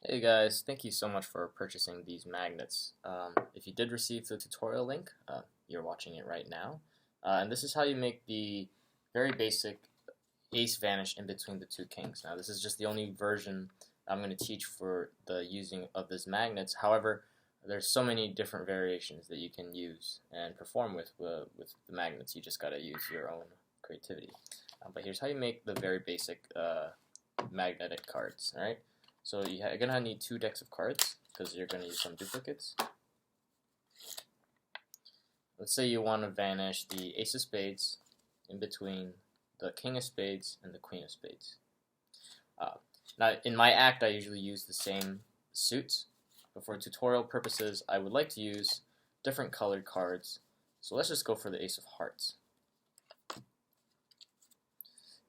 Hey guys, thank you so much for purchasing these magnets. If you did receive the tutorial link, you're watching it right now. And this is how you make the very basic ace vanish in between the two kings. Now this is just the only version I'm going to teach for the using of these magnets. However, there's so many different variations that you can use and perform with the magnets. You just got to use your own creativity. But here's how you make the very basic magnetic cards. All right. So you're going to need 2 decks of cards because you're going to use some duplicates. Let's say you want to vanish the ace of spades in between the king of spades and the queen of spades. Now in my act I usually use the same suits, but for tutorial purposes I would like to use different colored cards. So let's just go for the ace of hearts.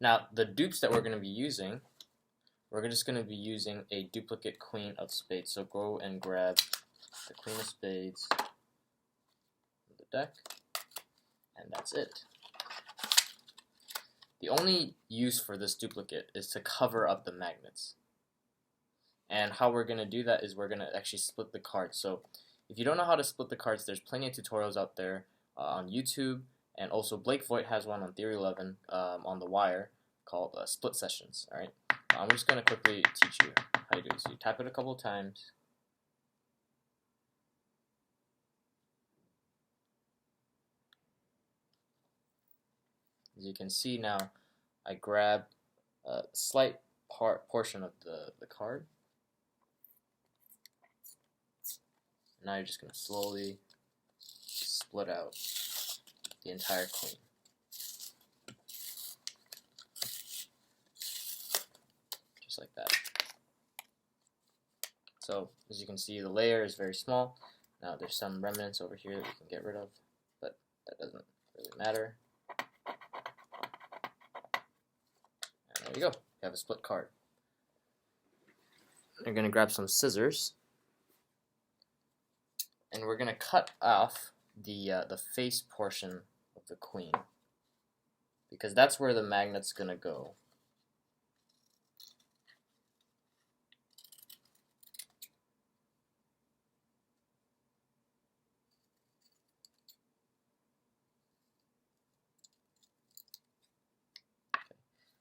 Now the dupes that we're going to be using, we're just going to be using a duplicate queen of spades. So go and grab the queen of spades from the deck, and that's it. The only use for this duplicate is to cover up the magnets. And how we're going to do that is we're going to actually split the cards. So if you don't know how to split the cards, there's plenty of tutorials out there on YouTube, and also Blake Voigt has one on Theory 11 on The Wire called Split Sessions. All right. I'm just going to quickly teach you how to do it. So you tap it a couple of times. As you can see now, I grab a slight portion of the card. Now you're just going to slowly split out the entire queen. Just like that. So as you can see, the layer is very small. Now there's some remnants over here that we can get rid of, but that doesn't really matter. And there you go. You have a split card. You're going to grab some scissors, and we're going to cut off the face portion of the queen, because that's where the magnet's going to go.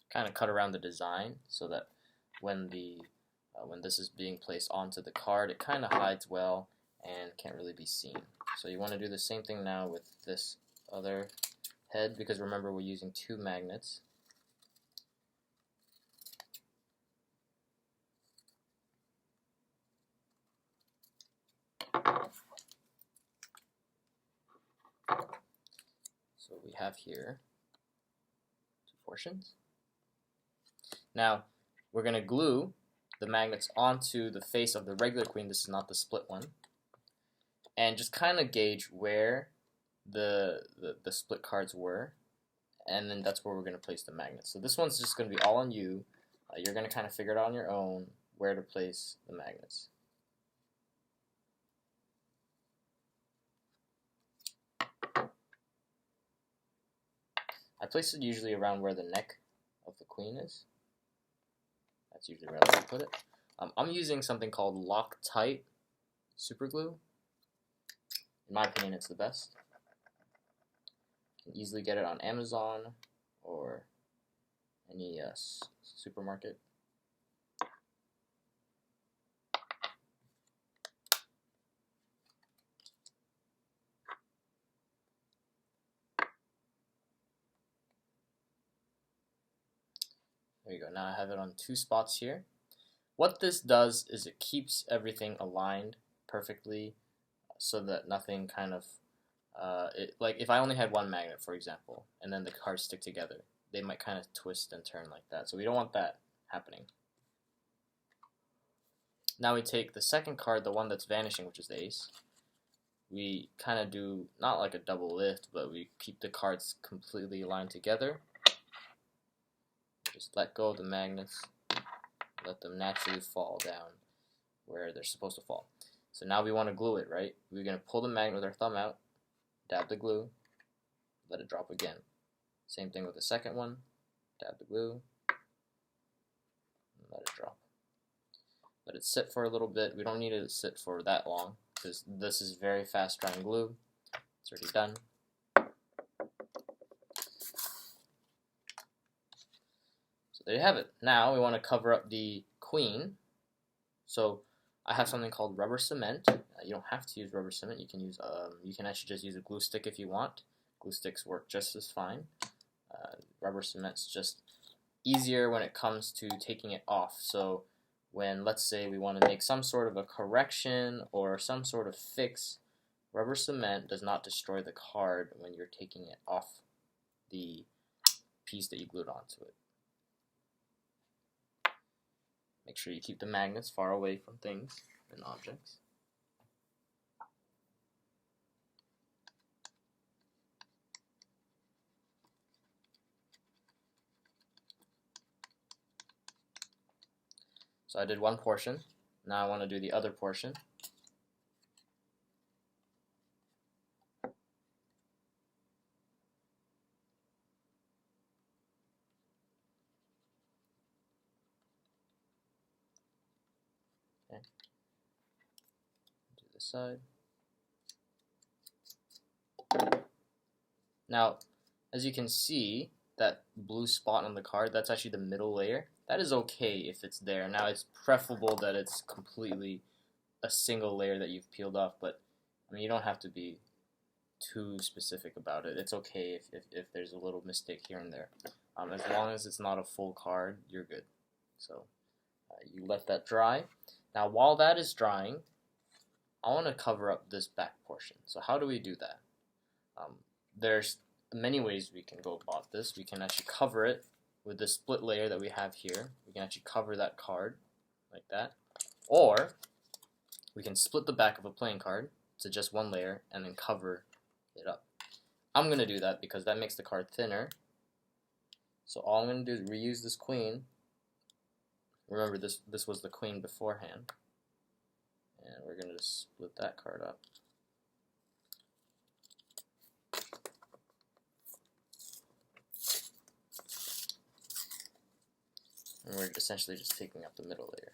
Kind of cut around the design so that when this is being placed onto the card, it kind of hides well and can't really be seen. So you want to do the same thing now with this other head, because remember we're using 2 magnets. So we have here 2 portions. Now we're going to glue the magnets onto the face of the regular queen. This is not the split one. And just kind of gauge where the split cards were, and then that's where we're going to place the magnets. So this one's just going to be all on you. You're going to kind of figure it out on your own where to place the magnets. I place it usually around where the neck of the queen is. That's usually where I put it. I'm using something called Loctite super glue. In my opinion, it's the best. You can easily get it on Amazon or any supermarket. There you go. Now I have it on 2 spots here. What this does is it keeps everything aligned perfectly so that nothing kind of, like if I only had 1 magnet, for example, and then the cards stick together, they might kind of twist and turn like that. So we don't want that happening. Now we take the second card, the one that's vanishing, which is the ace. We kind of do, not like a double lift, but we keep the cards completely aligned together. Just let go of the magnets, let them naturally fall down where they're supposed to fall. So now we want to glue it, right? We're going to pull the magnet with our thumb out, dab the glue, let it drop again. Same thing with the second one, dab the glue, and let it drop. let it sit for a little bit. We don't need it to sit for that long because this is very fast drying glue. It's already done. So there you have it. Now we want to cover up the queen. So I have something called rubber cement. You don't have to use rubber cement. You can use you can actually just use a glue stick if you want. Glue sticks work just as fine. Rubber cement's just easier when it comes to taking it off. So when, let's say, we want to make some sort of a correction or some sort of fix, rubber cement does not destroy the card when you're taking it off the piece that you glued onto it. Make sure you keep the magnets far away from things and objects. So I did one portion. Now I want to do the other portion. Okay. Do this side. Now, as you can see, that blue spot on the card, that's actually the middle layer. That is okay if it's there. Now, it's preferable that it's completely a single layer that you've peeled off, but I mean, you don't have to be too specific about it. It's okay if there's a little mistake here and there. As long as it's not a full card, you're good. So you let that dry. Now, while that is drying, I want to cover up this back portion. So how do we do that? There's many ways we can go about this. We can actually cover it with the split layer that we have here. We can actually cover that card like that. Or we can split the back of a playing card to just one layer and then cover it up. I'm going to do that because that makes the card thinner. So all I'm going to do is reuse this queen. Remember, this was the queen beforehand. And we're going to just split that card up. And we're essentially just taking up the middle layer.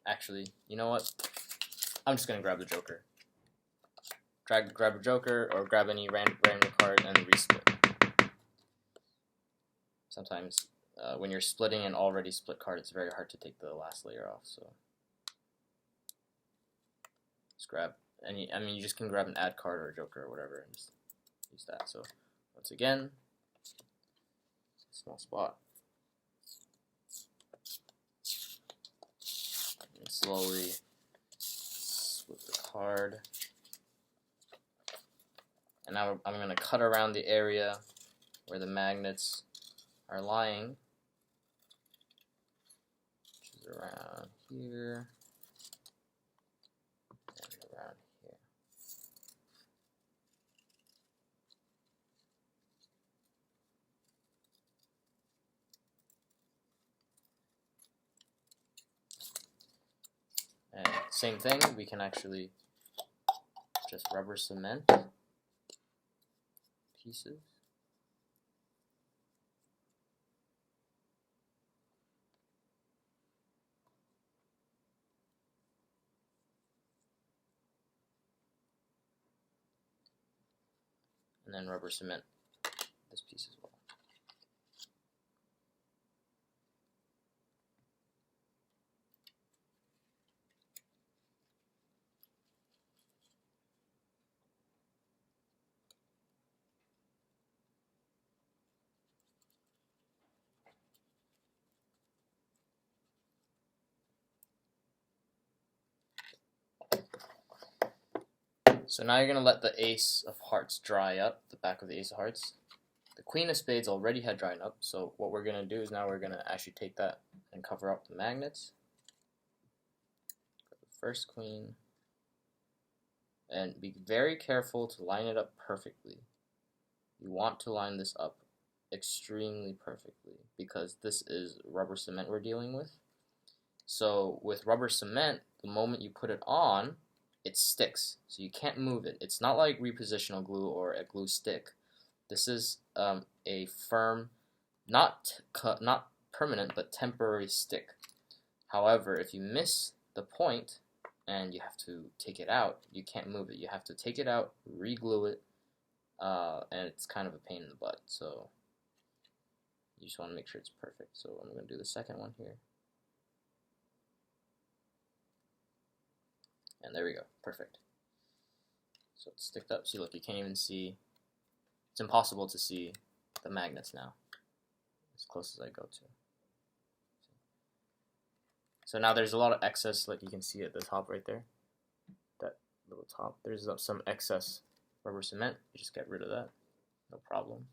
Actually, you know what? I'm just going to grab the Joker. Grab a Joker or grab any random card and resplit. Sometimes when you're splitting an already split card, it's very hard to take the last layer off. So just grab any, I mean, you just can grab an add card or a Joker or whatever and just use that. So once again, small spot. And slowly split the card. And now I'm going to cut around the area where the magnets are lying, which is around here and around here. And same thing, we can actually just rubber cement pieces. And then rubber cement this piece as well. So now you're going to let the Ace of Hearts dry up, the back of the Ace of Hearts. The Queen of Spades already had dried up, so what we're going to do is now we're going to actually take that and cover up the magnets. The first Queen. And be very careful to line it up perfectly. You want to line this up extremely perfectly because this is rubber cement we're dealing with. So with rubber cement, the moment you put it on, it sticks, so you can't move it. It's not like repositional glue or a glue stick. This is a firm, not permanent, but temporary stick. However, if you miss the point and you have to take it out, you can't move it. You have to take it out, re-glue it, and it's kind of a pain in the butt. So you just want to make sure it's perfect. So I'm going to do the second one here. And there we go, perfect. So it's sticked up. See, look, you can't even see. It's impossible to see the magnets now, as close as I go to. So now there's a lot of excess, like you can see at the top right there, that little top. There's some excess rubber cement. You just get rid of that, no problem.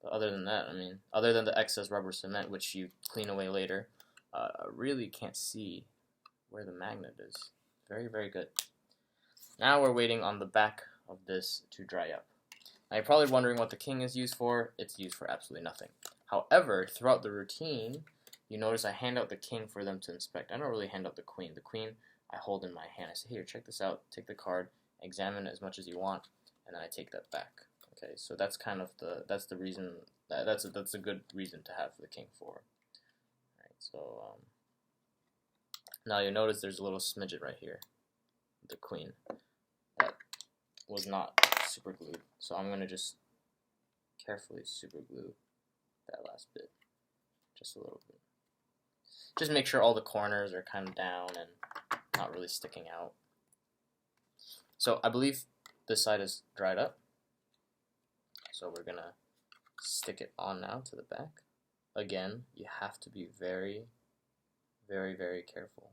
But other than that, I mean, other than the excess rubber cement, which you clean away later, I really can't see where the magnet is. Very, very good. Now we're waiting on the back of this to dry up. Now you're probably wondering what the king is used for. It's used for absolutely nothing. However, throughout the routine, you notice I hand out the king for them to inspect. I don't really hand out the queen. The queen I hold in my hand. I say, here, check this out. Take the card, examine it as much as you want, and then I take that back. Okay, so that's kind of the reason. That's a good reason to have the king for. Alright, so now you notice there's a little smidget right here, the queen, that was not super glued. So I'm gonna just carefully super glue that last bit, just a little bit. Just make sure all the corners are kind of down and not really sticking out. So I believe this side is dried up. So we're gonna stick it on now to the back. Again, you have to be very, very, very careful.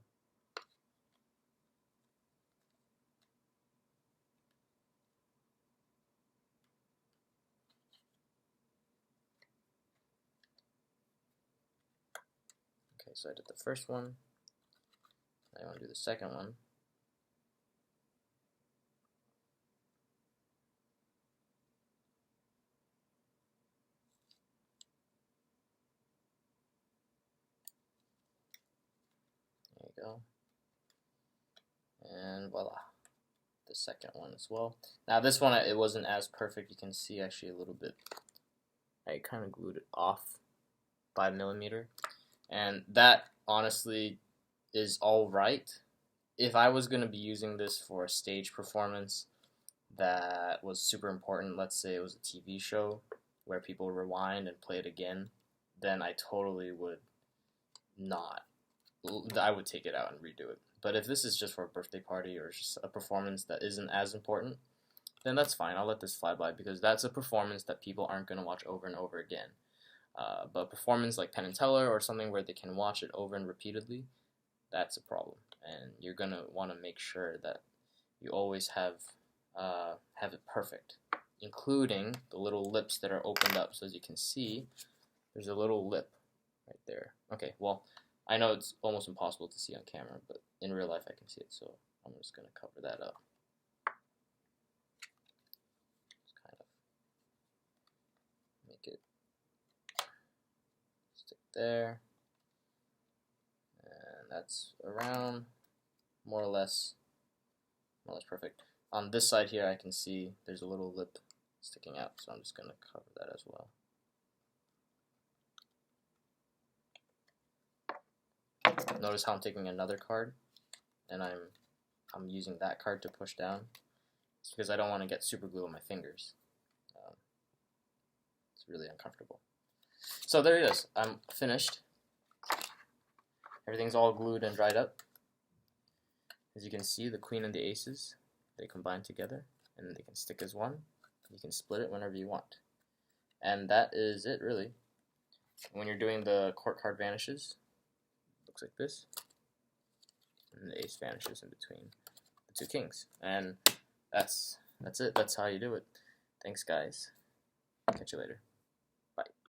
Okay, so I did the first one. I want to do the second one. There you go. And voila, the second one as well. Now this one, it wasn't as perfect. You can see actually a little bit. I kind of glued it off 5mm, and that honestly is all right. If I was going to be using this for a stage performance that was super important, let's say it was a TV show where people rewind and play it again, then I totally would not. I would take it out and redo it. But if this is just for a birthday party or just a performance that isn't as important, then that's fine. I'll let this fly by because that's a performance that people aren't going to watch over and over again. But a performance like Penn and Teller or something where they can watch it over and repeatedly, that's a problem. And you're going to want to make sure that you always have it perfect, including the little lips that are opened up. So as you can see, there's a little lip right there. Okay, well, I know it's almost impossible to see on camera, but in real life I can see it, so I'm just going to cover that up. Just kind of make it stick there. And that's around more or less perfect. On this side here I can see there's a little lip sticking out, so I'm just going to cover that as well. Notice how I'm taking another card and I'm using that card to push down. It's because I don't want to get super glue on my fingers. It's really uncomfortable. So there it is. I'm finished. Everything's all glued and dried up. As you can see, the queen and the aces, they combine together and they can stick as one. You can split it whenever you want. And that is it, really. When you're doing the court card vanishes, looks like this, and the ace vanishes in between the two kings, and that's it. That's how you do it. Thanks, guys. Catch you later.